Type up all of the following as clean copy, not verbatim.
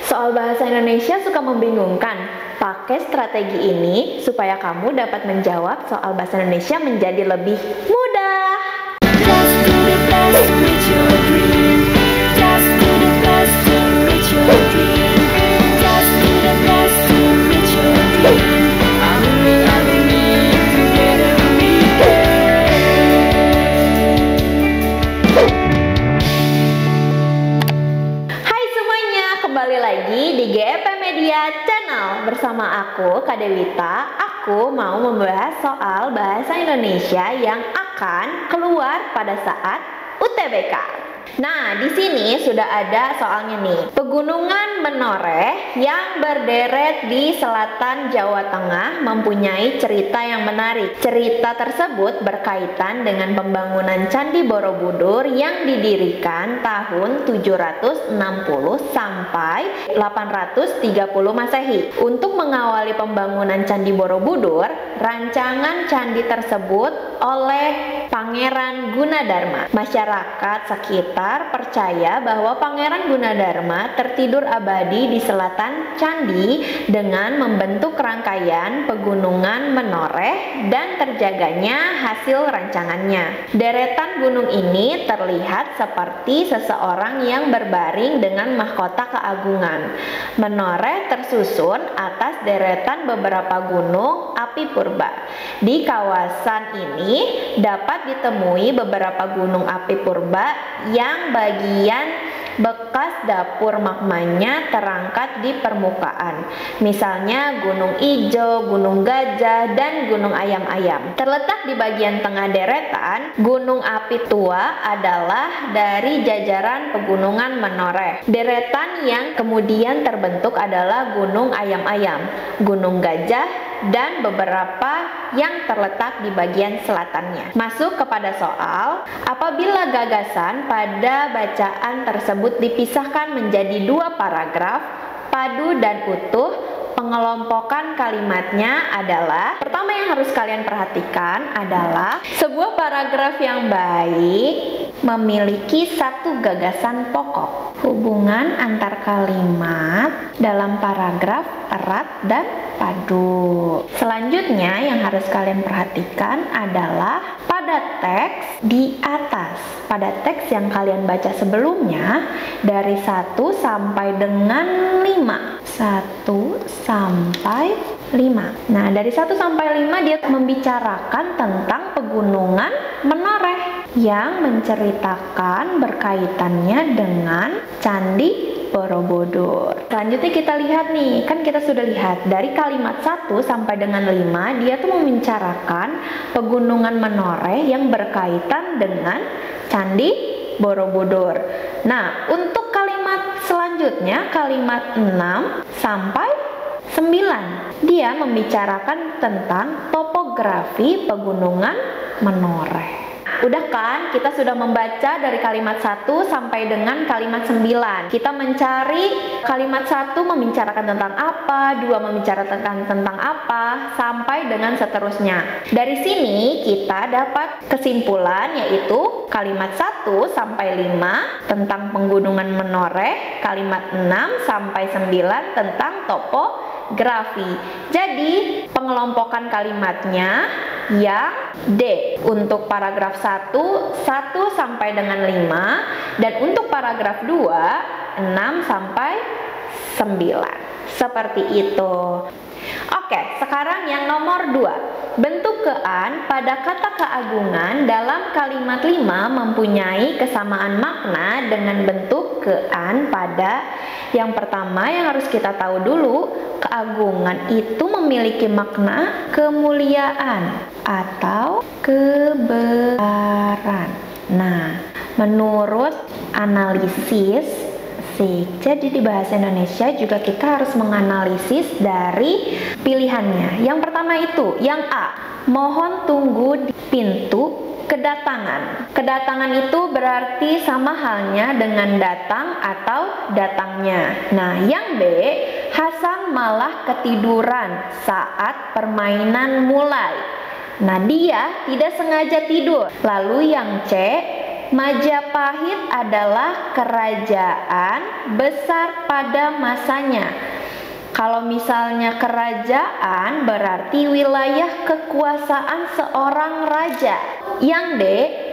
Soal bahasa Indonesia suka membingungkan. Pakai strategi ini supaya kamu dapat menjawab soal bahasa Indonesia menjadi lebih mudah. Just do the best to reach your dream. Just do the best to reach your dream. Just do the best to reach your dream. Amin, together we Hai semuanya, kembali lagi di GEP Media Channel. Bersama aku, Kak Dewita. Aku mau membahas soal bahasa Indonesia yang akan keluar pada saat UTBK. Nah, di sini sudah ada soalnya nih. Pegunungan Menoreh yang berderet di selatan Jawa Tengah mempunyai cerita yang menarik. Cerita tersebut berkaitan dengan pembangunan Candi Borobudur yang didirikan tahun 760 sampai 830 Masehi. Untuk mengawali pembangunan Candi Borobudur, rancangan candi tersebut oleh Pangeran Gunadarma. Masyarakat sekitar percaya bahwa Pangeran Gunadarma tertidur abadi di selatan candi dengan membentuk rangkaian pegunungan Menoreh dan terjaganya hasil rancangannya. Deretan gunung ini terlihat seperti seseorang yang berbaring dengan mahkota keagungan. Menoreh tersusun atas deretan beberapa gunung api purba. Di kawasan ini dapat ditemui beberapa gunung api purba yang bagian bekas dapur magmanya terangkat di permukaan. Misalnya Gunung Ijo, Gunung Gajah, dan Gunung Ayam-Ayam. Terletak di bagian tengah deretan, Gunung Api Tua adalah dari jajaran pegunungan Menoreh. Deretan yang kemudian terbentuk adalah Gunung Ayam-Ayam, Gunung Gajah, dan beberapa yang terletak di bagian selatannya. Masuk kepada soal, apabila gagasan pada bacaan tersebut dipisahkan menjadi dua paragraf, padu dan utuh, pengelompokan kalimatnya adalah, pertama yang harus kalian perhatikan adalah sebuah paragraf yang baik memiliki satu gagasan pokok. Hubungan antar kalimat dalam paragraf erat dan padu. Selanjutnya yang harus kalian perhatikan adalah pada teks di atas. Pada teks yang kalian baca sebelumnya dari 1 sampai dengan 5. 1 sampai 5. Nah, dari 1 sampai 5 dia membicarakan tentang pegunungan Menoreh yang menceritakan berkaitannya dengan Candi Borobudur. Selanjutnya kita lihat nih, kan kita sudah lihat dari kalimat 1 sampai dengan 5 dia tuh membicarakan pegunungan Menoreh yang berkaitan dengan Candi Borobudur. Nah, untuk kalimat selanjutnya, kalimat 6 sampai 9, dia membicarakan tentang topografi pegunungan Menoreh. Udah kan, kita sudah membaca dari kalimat 1 sampai dengan kalimat 9. Kita mencari kalimat 1 membicarakan tentang apa, 2 membicarakan tentang apa, sampai dengan seterusnya. Dari sini kita dapat kesimpulan, yaitu kalimat 1 sampai 5 tentang pegunungan Menoreh, kalimat 6 sampai 9 tentang topografi. Jadi pengelompokan kalimatnya yang D untuk paragraf 1 sampai dengan 5, dan untuk paragraf 2 6 sampai 9. Seperti itu. Oke, sekarang yang nomor 2. Bentuk kean pada kata keagungan dalam kalimat 5 mempunyai kesamaan makna dengan bentuk kean pada yang pertama. Yang harus kita tahu dulu, keagungan itu memiliki makna kemuliaan atau kebenaran. Nah, menurut analisis jadi di bahasa Indonesia juga kita harus menganalisis dari pilihannya. Yang pertama itu, yang A, mohon tunggu di pintu kedatangan. Kedatangan itu berarti sama halnya dengan datang atau datangnya. Nah, yang B, Hasan malah ketiduran saat permainan mulai. Nah, dia tidak sengaja tidur. Lalu yang C, Majapahit adalah kerajaan besar pada masanya. Kalau misalnya kerajaan berarti wilayah kekuasaan seorang raja. Yang D,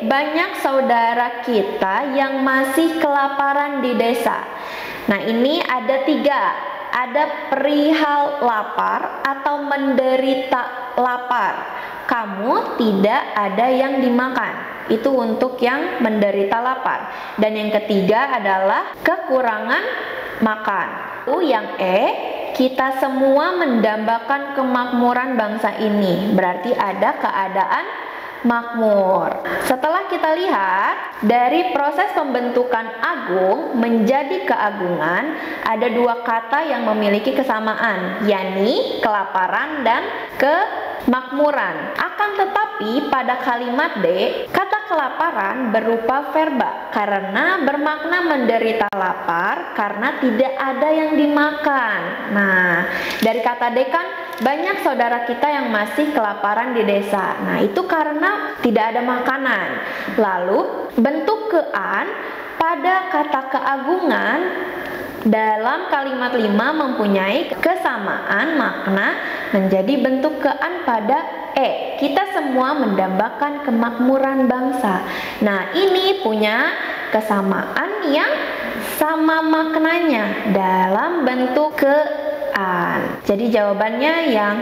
banyak saudara kita yang masih kelaparan di desa. Nah, ini ada 3. Ada perihal lapar atau menderita lapar. Kamu tidak ada yang dimakan. Itu untuk yang menderita lapar. Dan yang ketiga adalah kekurangan makan. Yang E, kita semua mendambakan kemakmuran bangsa ini. Berarti ada keadaan makmur. Setelah kita lihat dari proses pembentukan agung menjadi keagungan, ada 2 kata yang memiliki kesamaan, yakni kelaparan dan kemakmuran. Akan tetapi pada kalimat D, kata kelaparan berupa verba karena bermakna menderita lapar karena tidak ada yang dimakan. Nah, dari kata D kan banyak saudara kita yang masih kelaparan di desa. Nah, itu karena tidak ada makanan. Lalu, bentuk kean pada kata keagungan dalam kalimat 5 mempunyai kesamaan makna menjadi bentuk kean pada E. Kita semua mendambakan kemakmuran bangsa. Nah, ini punya kesamaan yang sama maknanya dalam bentuk kean. Jadi jawabannya yang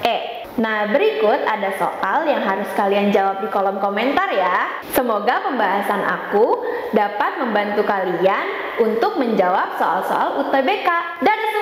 E. Nah, berikut ada soal yang harus kalian jawab di kolom komentar ya. Semoga pembahasan aku dapat membantu kalian untuk menjawab soal-soal UTBK. Dadah!